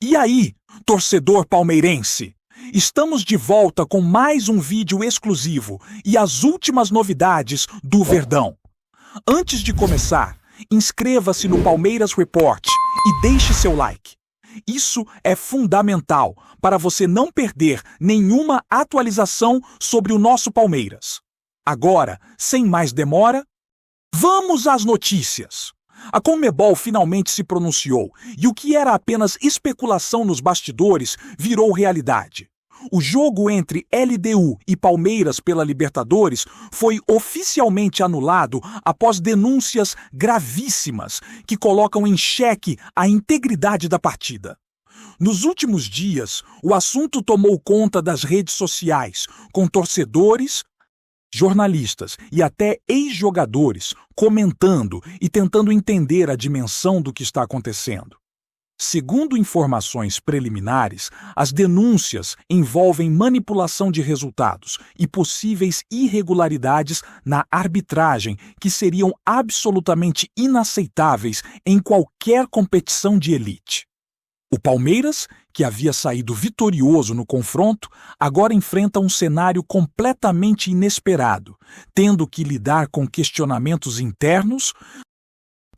E aí, torcedor palmeirense? Estamos de volta com mais um vídeo exclusivo e as últimas novidades do Verdão. Antes de começar, inscreva-se no Palmeiras Report e deixe seu like. Isso é fundamental para você não perder nenhuma atualização sobre o nosso Palmeiras. Agora, sem mais demora, vamos às notícias. A Conmebol finalmente se pronunciou e o que era apenas especulação nos bastidores virou realidade. O jogo entre LDU e Palmeiras pela Libertadores foi oficialmente anulado após denúncias gravíssimas que colocam em xeque a integridade da partida. Nos últimos dias, o assunto tomou conta das redes sociais, com torcedores, jornalistas e até ex-jogadores comentando e tentando entender a dimensão do que está acontecendo. Segundo informações preliminares, as denúncias envolvem manipulação de resultados e possíveis irregularidades na arbitragem que seriam absolutamente inaceitáveis em qualquer competição de elite. O Palmeiras, que havia saído vitorioso no confronto, agora enfrenta um cenário completamente inesperado, tendo que lidar com questionamentos internos,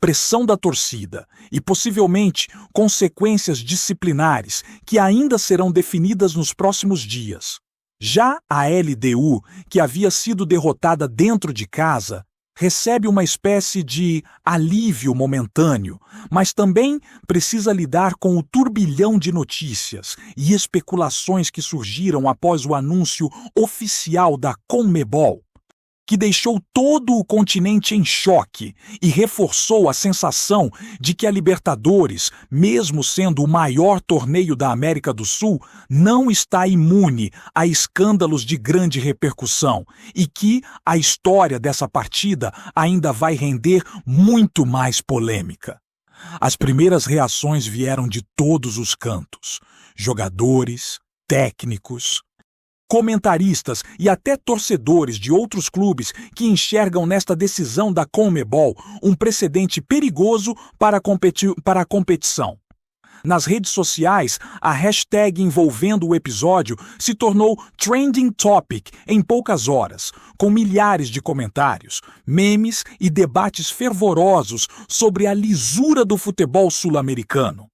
pressão da torcida e possivelmente consequências disciplinares que ainda serão definidas nos próximos dias. Já a LDU, que havia sido derrotada dentro de casa, recebe uma espécie de alívio momentâneo, mas também precisa lidar com o turbilhão de notícias e especulações que surgiram após o anúncio oficial da Conmebol, que deixou todo o continente em choque e reforçou a sensação de que a Libertadores, mesmo sendo o maior torneio da América do Sul, não está imune a escândalos de grande repercussão e que a história dessa partida ainda vai render muito mais polêmica. As primeiras reações vieram de todos os cantos: jogadores, técnicos, comentaristas e até torcedores de outros clubes que enxergam nesta decisão da Conmebol um precedente perigoso para a competição. Nas redes sociais, a hashtag envolvendo o episódio se tornou Trending Topic em poucas horas, com milhares de comentários, memes e debates fervorosos sobre a lisura do futebol sul-americano.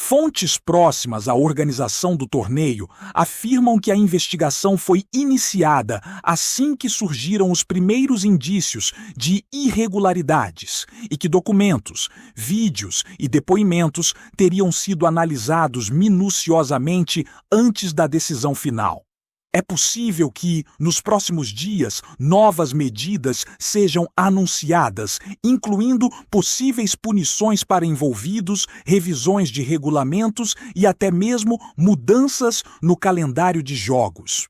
Fontes próximas à organização do torneio afirmam que a investigação foi iniciada assim que surgiram os primeiros indícios de irregularidades e que documentos, vídeos e depoimentos teriam sido analisados minuciosamente antes da decisão final. É possível que, nos próximos dias, novas medidas sejam anunciadas, incluindo possíveis punições para envolvidos, revisões de regulamentos e até mesmo mudanças no calendário de jogos.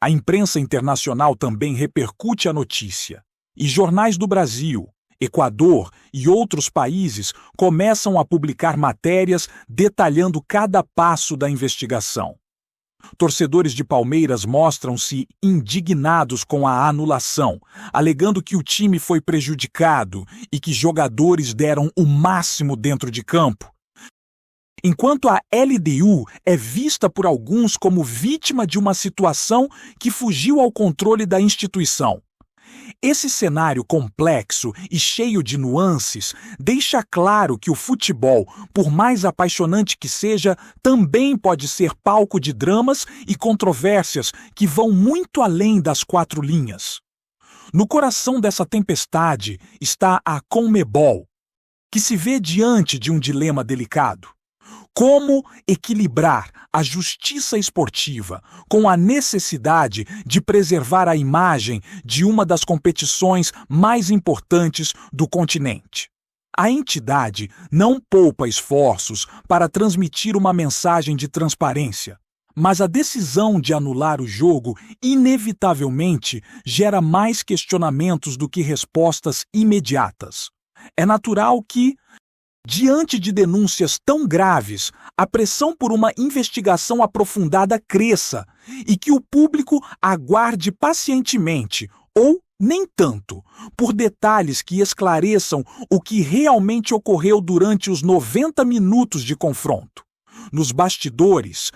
A imprensa internacional também repercute a notícia, e jornais do Brasil, Equador e outros países começam a publicar matérias detalhando cada passo da investigação. Torcedores de Palmeiras mostram-se indignados com a anulação, alegando que o time foi prejudicado e que jogadores deram o máximo dentro de campo. Enquanto a LDU é vista por alguns como vítima de uma situação que fugiu ao controle da instituição. Esse cenário complexo e cheio de nuances deixa claro que o futebol, por mais apaixonante que seja, também pode ser palco de dramas e controvérsias que vão muito além das quatro linhas. No coração dessa tempestade está a Conmebol, que se vê diante de um dilema delicado. Como equilibrar a justiça esportiva com a necessidade de preservar a imagem de uma das competições mais importantes do continente? A entidade não poupa esforços para transmitir uma mensagem de transparência, mas a decisão de anular o jogo inevitavelmente gera mais questionamentos do que respostas imediatas. É natural que, diante de denúncias tão graves, a pressão por uma investigação aprofundada cresça e que o público aguarde pacientemente, ou nem tanto, por detalhes que esclareçam o que realmente ocorreu durante os 90 minutos de confronto. nos bastidores,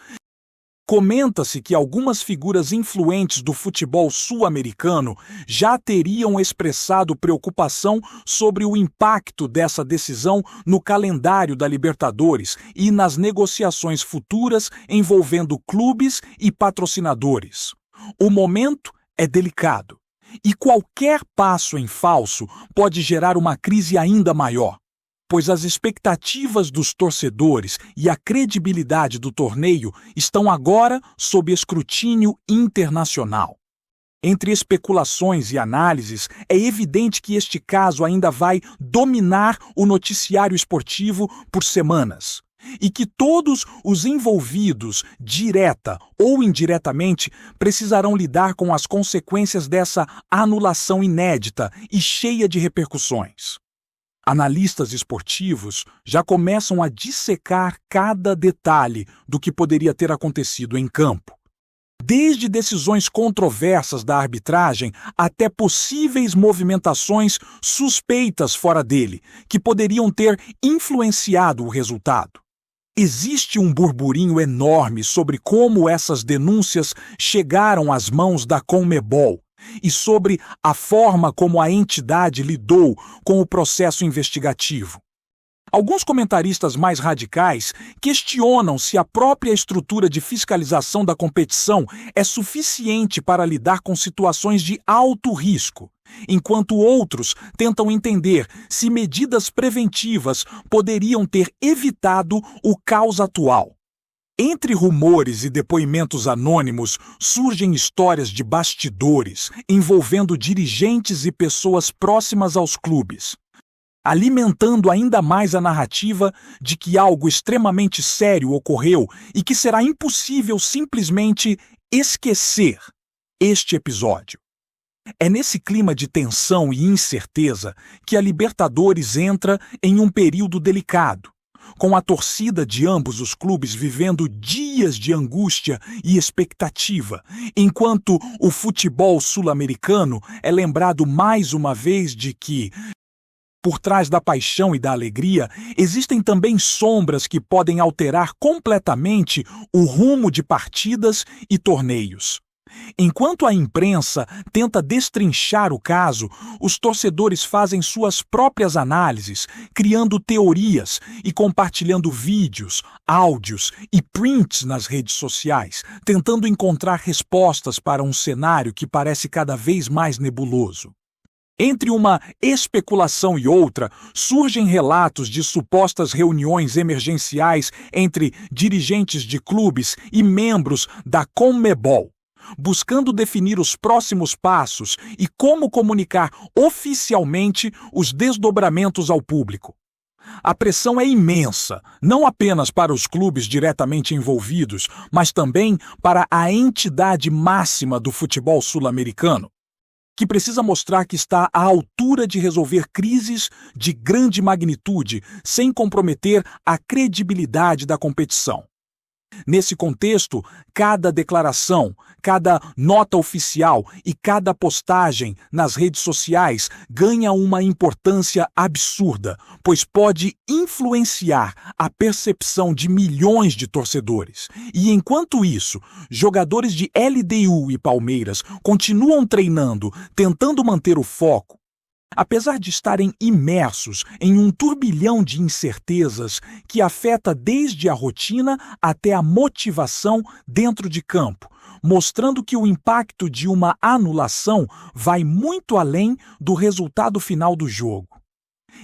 comenta-se que algumas figuras influentes do futebol sul-americano já teriam expressado preocupação sobre o impacto dessa decisão no calendário da Libertadores e nas negociações futuras envolvendo clubes e patrocinadores. O momento é delicado, e qualquer passo em falso pode gerar uma crise ainda maior, pois as expectativas dos torcedores e a credibilidade do torneio estão agora sob escrutínio internacional. Entre especulações e análises, é evidente que este caso ainda vai dominar o noticiário esportivo por semanas, e que todos os envolvidos, direta ou indiretamente, precisarão lidar com as consequências dessa anulação inédita e cheia de repercussões. Analistas esportivos já começam a dissecar cada detalhe do que poderia ter acontecido em campo. Desde decisões controversas da arbitragem até possíveis movimentações suspeitas fora dele, que poderiam ter influenciado o resultado. Existe um burburinho enorme sobre como essas denúncias chegaram às mãos da CONMEBOL e sobre a forma como a entidade lidou com o processo investigativo. Alguns comentaristas mais radicais questionam se a própria estrutura de fiscalização da competição é suficiente para lidar com situações de alto risco, enquanto outros tentam entender se medidas preventivas poderiam ter evitado o caos atual. Entre rumores e depoimentos anônimos, surgem histórias de bastidores envolvendo dirigentes e pessoas próximas aos clubes, alimentando ainda mais a narrativa de que algo extremamente sério ocorreu e que será impossível simplesmente esquecer este episódio. É nesse clima de tensão e incerteza que a Libertadores entra em um período delicado, com a torcida de ambos os clubes vivendo dias de angústia e expectativa, enquanto o futebol sul-americano é lembrado mais uma vez de que, por trás da paixão e da alegria, existem também sombras que podem alterar completamente o rumo de partidas e torneios. Enquanto a imprensa tenta destrinchar o caso, os torcedores fazem suas próprias análises, criando teorias e compartilhando vídeos, áudios e prints nas redes sociais, tentando encontrar respostas para um cenário que parece cada vez mais nebuloso. Entre uma especulação e outra, surgem relatos de supostas reuniões emergenciais entre dirigentes de clubes e membros da CONMEBOL, buscando definir os próximos passos e como comunicar oficialmente os desdobramentos ao público. A pressão é imensa, não apenas para os clubes diretamente envolvidos, mas também para a entidade máxima do futebol sul-americano, que precisa mostrar que está à altura de resolver crises de grande magnitude sem comprometer a credibilidade da competição. Nesse contexto, cada declaração, cada nota oficial e cada postagem nas redes sociais ganha uma importância absurda, pois pode influenciar a percepção de milhões de torcedores. E enquanto isso, jogadores de LDU e Palmeiras continuam treinando, tentando manter o foco, apesar de estarem imersos em um turbilhão de incertezas que afeta desde a rotina até a motivação dentro de campo, mostrando que o impacto de uma anulação vai muito além do resultado final do jogo.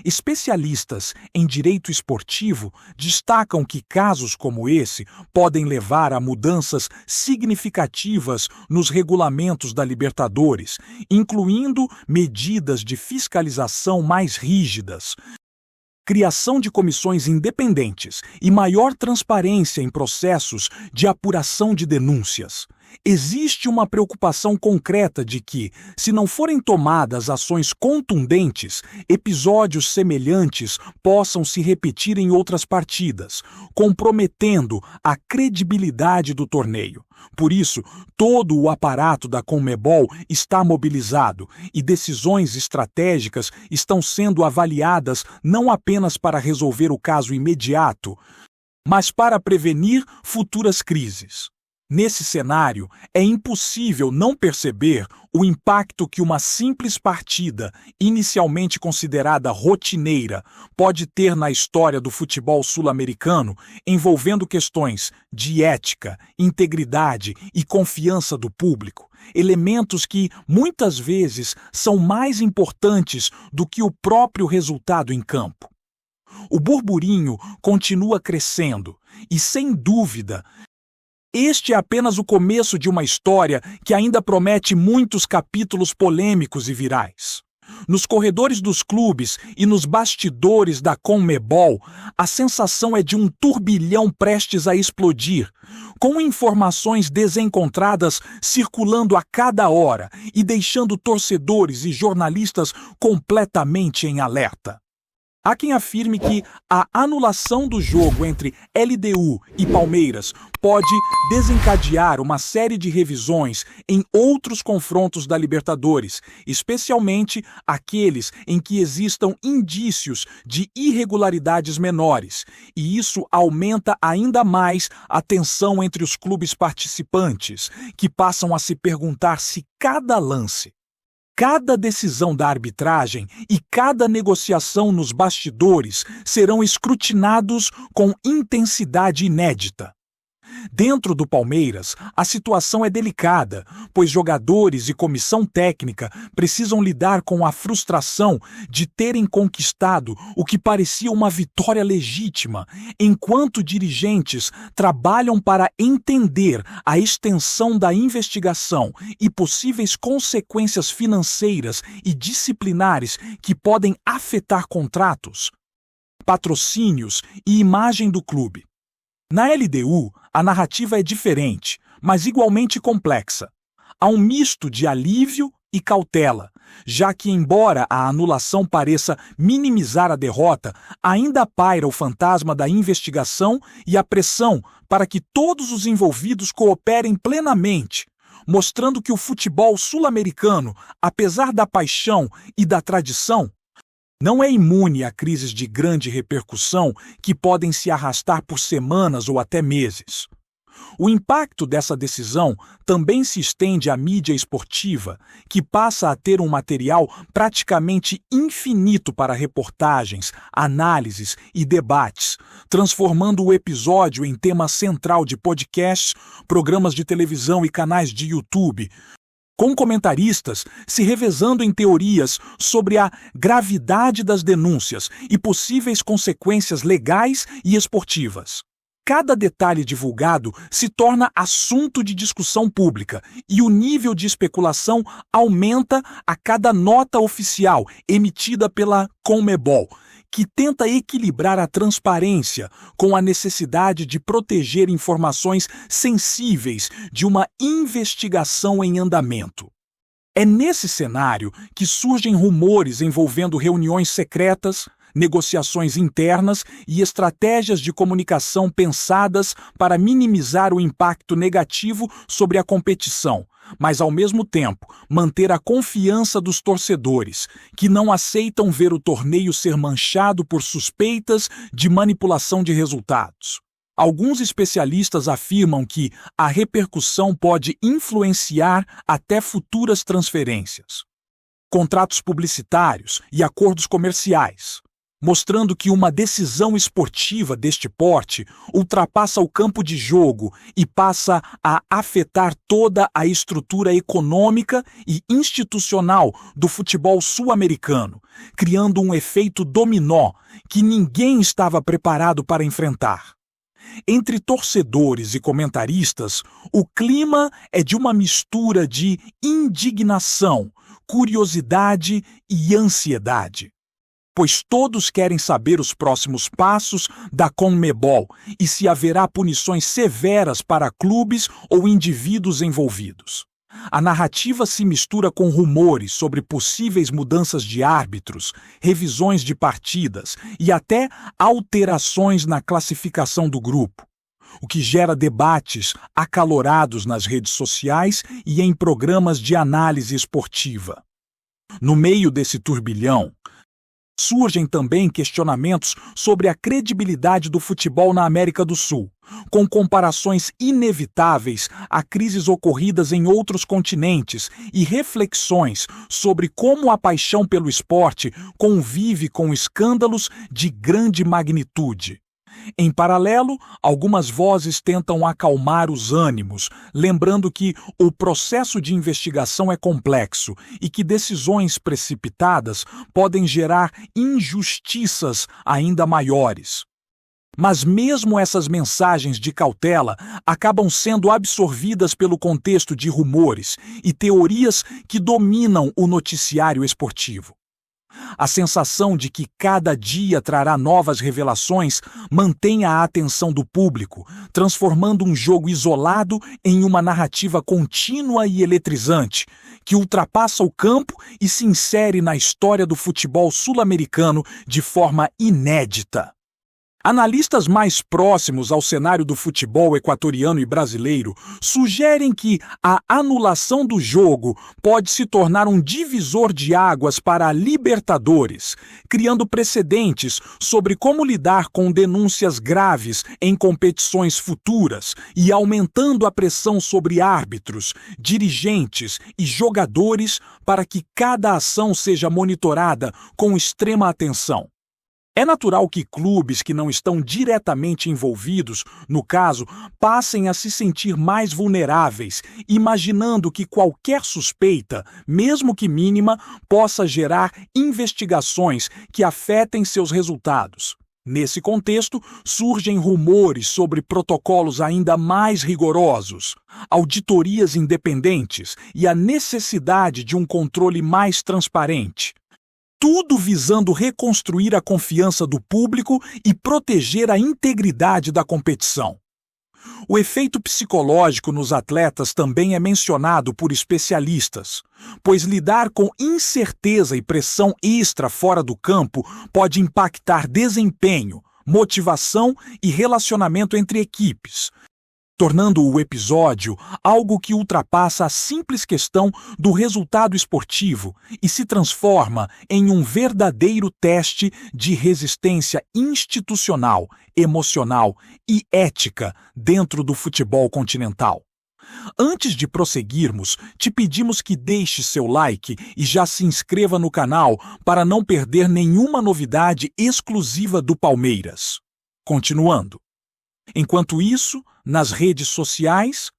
Especialistas em direito esportivo destacam que casos como esse podem levar a mudanças significativas nos regulamentos da Libertadores, incluindo medidas de fiscalização mais rígidas, criação de comissões independentes e maior transparência em processos de apuração de denúncias. Existe uma preocupação concreta de que, se não forem tomadas ações contundentes, episódios semelhantes possam se repetir em outras partidas, comprometendo a credibilidade do torneio. Por isso, todo o aparato da CONMEBOL está mobilizado e decisões estratégicas estão sendo avaliadas não apenas para resolver o caso imediato, mas para prevenir futuras crises. Nesse cenário, é impossível não perceber o impacto que uma simples partida, inicialmente considerada rotineira, pode ter na história do futebol sul-americano, envolvendo questões de ética, integridade e confiança do público, elementos que, muitas vezes, são mais importantes do que o próprio resultado em campo. O burburinho continua crescendo e, sem dúvida, este é apenas o começo de uma história que ainda promete muitos capítulos polêmicos e virais. Nos corredores dos clubes e nos bastidores da CONMEBOL, a sensação é de um turbilhão prestes a explodir, com informações desencontradas circulando a cada hora e deixando torcedores e jornalistas completamente em alerta. Há quem afirme que a anulação do jogo entre LDU e Palmeiras pode desencadear uma série de revisões em outros confrontos da Libertadores, especialmente aqueles em que existam indícios de irregularidades menores, e isso aumenta ainda mais a tensão entre os clubes participantes, que passam a se perguntar se cada lance, cada decisão da arbitragem e cada negociação nos bastidores serão escrutinados com intensidade inédita. Dentro do Palmeiras, a situação é delicada, pois jogadores e comissão técnica precisam lidar com a frustração de terem conquistado o que parecia uma vitória legítima, enquanto dirigentes trabalham para entender a extensão da investigação e possíveis consequências financeiras e disciplinares que podem afetar contratos, patrocínios e imagem do clube. Na LDU, a narrativa é diferente, mas igualmente complexa. Há um misto de alívio e cautela, já que, embora a anulação pareça minimizar a derrota, ainda paira o fantasma da investigação e a pressão para que todos os envolvidos cooperem plenamente, mostrando que o futebol sul-americano, apesar da paixão e da tradição, não é imune a crises de grande repercussão que podem se arrastar por semanas ou até meses. O impacto dessa decisão também se estende à mídia esportiva, que passa a ter um material praticamente infinito para reportagens, análises e debates, transformando o episódio em tema central de podcasts, programas de televisão e canais de YouTube, com comentaristas se revezando em teorias sobre a gravidade das denúncias e possíveis consequências legais e esportivas. Cada detalhe divulgado se torna assunto de discussão pública e o nível de especulação aumenta a cada nota oficial emitida pela CONMEBOL, que tenta equilibrar a transparência com a necessidade de proteger informações sensíveis de uma investigação em andamento. É nesse cenário que surgem rumores envolvendo reuniões secretas, negociações internas e estratégias de comunicação pensadas para minimizar o impacto negativo sobre a competição, mas, ao mesmo tempo, manter a confiança dos torcedores, que não aceitam ver o torneio ser manchado por suspeitas de manipulação de resultados. Alguns especialistas afirmam que a repercussão pode influenciar até futuras transferências, contratos publicitários e acordos comerciais, mostrando que uma decisão esportiva deste porte ultrapassa o campo de jogo e passa a afetar toda a estrutura econômica e institucional do futebol sul-americano, criando um efeito dominó que ninguém estava preparado para enfrentar. Entre torcedores e comentaristas, o clima é de uma mistura de indignação, curiosidade e ansiedade, pois todos querem saber os próximos passos da CONMEBOL e se haverá punições severas para clubes ou indivíduos envolvidos. A narrativa se mistura com rumores sobre possíveis mudanças de árbitros, revisões de partidas e até alterações na classificação do grupo, o que gera debates acalorados nas redes sociais e em programas de análise esportiva. No meio desse turbilhão, Surgem também questionamentos sobre a credibilidade do futebol na América do Sul, com comparações inevitáveis a crises ocorridas em outros continentes e reflexões sobre como a paixão pelo esporte convive com escândalos de grande magnitude. Em paralelo, algumas vozes tentam acalmar os ânimos, lembrando que o processo de investigação é complexo e que decisões precipitadas podem gerar injustiças ainda maiores. Mas mesmo essas mensagens de cautela acabam sendo absorvidas pelo contexto de rumores e teorias que dominam o noticiário esportivo. A sensação de que cada dia trará novas revelações mantém a atenção do público, transformando um jogo isolado em uma narrativa contínua e eletrizante, que ultrapassa o campo e se insere na história do futebol sul-americano de forma inédita. Analistas mais próximos ao cenário do futebol equatoriano e brasileiro sugerem que a anulação do jogo pode se tornar um divisor de águas para a Libertadores, criando precedentes sobre como lidar com denúncias graves em competições futuras e aumentando a pressão sobre árbitros, dirigentes e jogadores para que cada ação seja monitorada com extrema atenção. É natural que clubes que não estão diretamente envolvidos, no caso, passem a se sentir mais vulneráveis, imaginando que qualquer suspeita, mesmo que mínima, possa gerar investigações que afetem seus resultados. Nesse contexto, surgem rumores sobre protocolos ainda mais rigorosos, auditorias independentes e a necessidade de um controle mais transparente. Tudo visando reconstruir a confiança do público e proteger a integridade da competição. O efeito psicológico nos atletas também é mencionado por especialistas, pois lidar com incerteza e pressão extra fora do campo pode impactar desempenho, motivação e relacionamento entre equipes, tornando o episódio algo que ultrapassa a simples questão do resultado esportivo e se transforma em um verdadeiro teste de resistência institucional, emocional e ética dentro do futebol continental. Antes de prosseguirmos, te pedimos que deixe seu like e já se inscreva no canal para não perder nenhuma novidade exclusiva do Palmeiras. Continuando. Enquanto isso, nas redes sociais,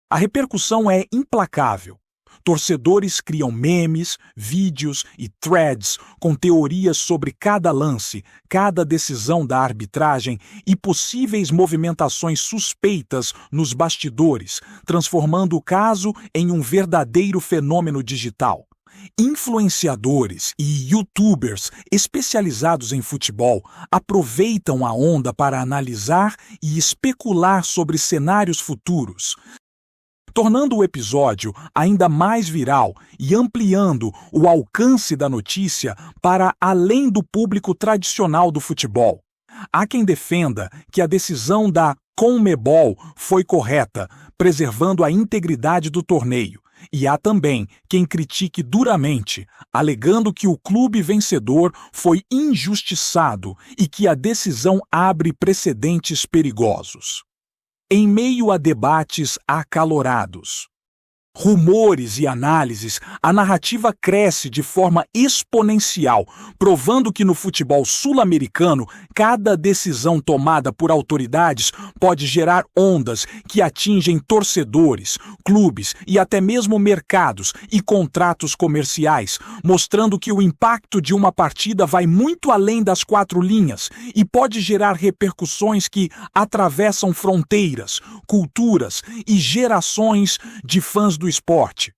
a repercussão é implacável. Torcedores criam memes, vídeos e threads com teorias sobre cada lance, cada decisão da arbitragem e possíveis movimentações suspeitas nos bastidores, transformando o caso em um verdadeiro fenômeno digital. Influenciadores e youtubers especializados em futebol aproveitam a onda para analisar e especular sobre cenários futuros, tornando o episódio ainda mais viral e ampliando o alcance da notícia para além do público tradicional do futebol. Há quem defenda que a decisão da CONMEBOL foi correta, preservando a integridade do torneio. E há também quem critique duramente, alegando que o clube vencedor foi injustiçado e que a decisão abre precedentes perigosos. Em meio a debates acalorados, rumores e análises, a narrativa cresce de forma exponencial, provando que no futebol sul-americano, cada decisão tomada por autoridades pode gerar ondas que atingem torcedores, clubes e até mesmo mercados e contratos comerciais, mostrando que o impacto de uma partida vai muito além das quatro linhas e pode gerar repercussões que atravessam fronteiras, culturas e gerações de fãs do esporte.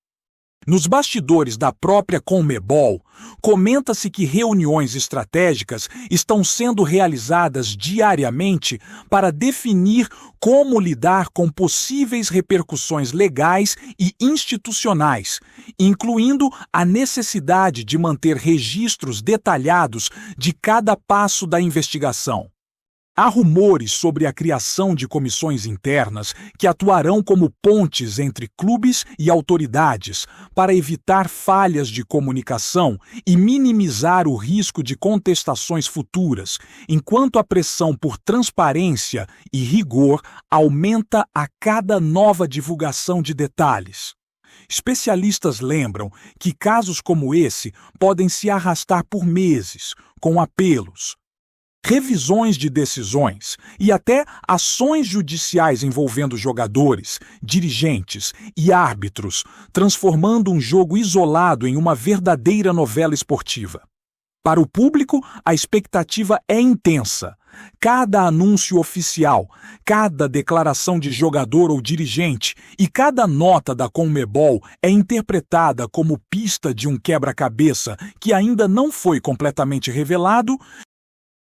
Nos bastidores da própria CONMEBOL, comenta-se que reuniões estratégicas estão sendo realizadas diariamente para definir como lidar com possíveis repercussões legais e institucionais, incluindo a necessidade de manter registros detalhados de cada passo da investigação. Há rumores sobre a criação de comissões internas que atuarão como pontes entre clubes e autoridades para evitar falhas de comunicação e minimizar o risco de contestações futuras, enquanto a pressão por transparência e rigor aumenta a cada nova divulgação de detalhes. Especialistas lembram que casos como esse podem se arrastar por meses, com apelos, revisões de decisões e até ações judiciais envolvendo jogadores, dirigentes e árbitros, transformando um jogo isolado em uma verdadeira novela esportiva. Para o público, a expectativa é intensa. Cada anúncio oficial, cada declaração de jogador ou dirigente e cada nota da Conmebol é interpretada como pista de um quebra-cabeça que ainda não foi completamente revelado,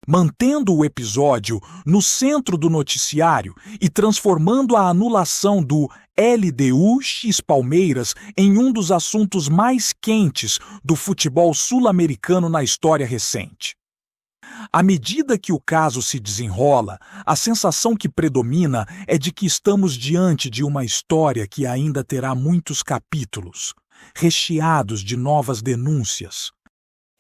mantendo o episódio no centro do noticiário e transformando a anulação do LDU x Palmeiras em um dos assuntos mais quentes do futebol sul-americano na história recente. À medida que o caso se desenrola, a sensação que predomina é de que estamos diante de uma história que ainda terá muitos capítulos, recheados de novas denúncias,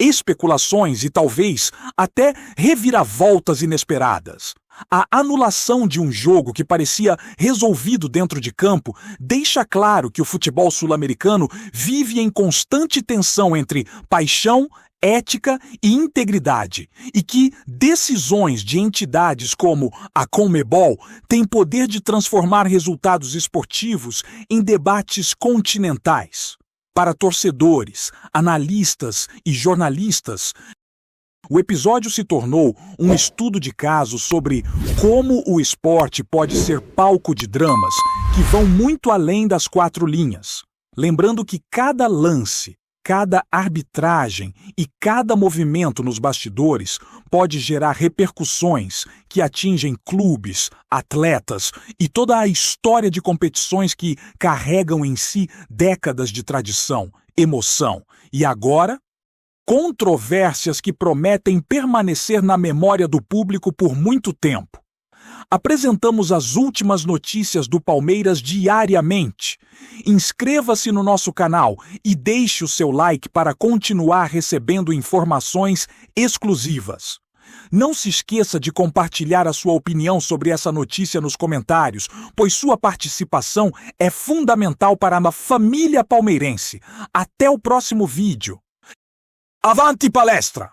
especulações e talvez até reviravoltas inesperadas. A anulação de um jogo que parecia resolvido dentro de campo deixa claro que o futebol sul-americano vive em constante tensão entre paixão, ética e integridade, e que decisões de entidades como a Conmebol têm poder de transformar resultados esportivos em debates continentais. Para torcedores, analistas e jornalistas, o episódio se tornou um estudo de caso sobre como o esporte pode ser palco de dramas que vão muito além das quatro linhas. Lembrando que cada lance, cada arbitragem e cada movimento nos bastidores pode gerar repercussões que atingem clubes, atletas e toda a história de competições que carregam em si décadas de tradição, emoção e agora, controvérsias que prometem permanecer na memória do público por muito tempo. Apresentamos as últimas notícias do Palmeiras diariamente. Inscreva-se no nosso canal e deixe o seu like para continuar recebendo informações exclusivas. Não se esqueça de compartilhar a sua opinião sobre essa notícia nos comentários, pois sua participação é fundamental para a família palmeirense. Até o próximo vídeo. Avante palestra!